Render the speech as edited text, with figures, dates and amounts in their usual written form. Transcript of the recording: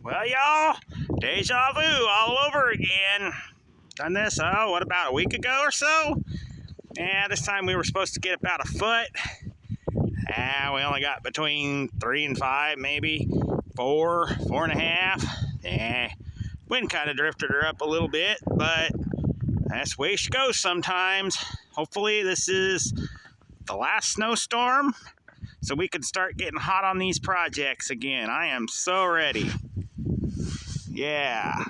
Well, y'all, deja vu all over again. Done this, what, about a week ago or so? Yeah, this time we were supposed to get about a foot. We only got between 3 and 5, maybe 4, 4.5. Wind kind of drifted her up a little bit, but that's the way she goes sometimes. Hopefully this is the last snowstorm, so we can start getting hot on these projects again. I am so ready. Yeah.